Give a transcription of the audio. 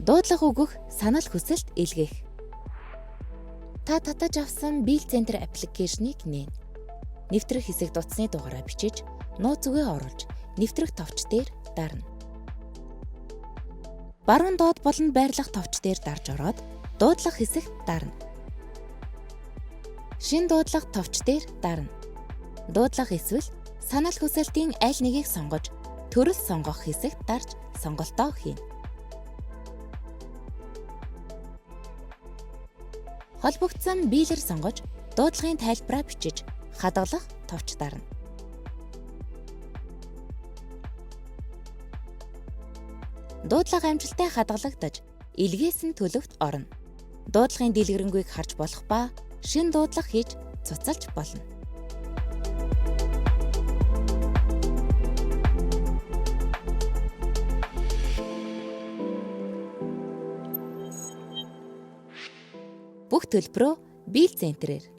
Дуудлага өгөх, санал хүсэлт илгээх. Та татаж авсан Бийл Центр аппликейшнийг нээн. Нэвтрэх хэсэг дутсны дугаараа бичиж, нууц үгээ оруулж, нэвтрэх товч дээр дарна. Баруун доод болон байрлах товч дээр дарж ороод, дуудлага хэсэгт дарна. Шин дуудлага товч дээр дарна. Дуудлага эсвэл санал хүсэлтийн аль нэгийг сонгож, төрөл сонгох хэсэгт дарж сонголтоо хийн. Холбогдсон биелэр сонгож, дуудлагын тайлбараа бичиж, хадгалах товч дарна. Дуудлага амжилттай хадгалагдаж, илгээсэн төлөвт орно. Дуудлагын дэлгэрэнгүй харж болох ба шин дуудлага хийж цуцалж болно. Бүх төлбөрөө Бийл Центрээр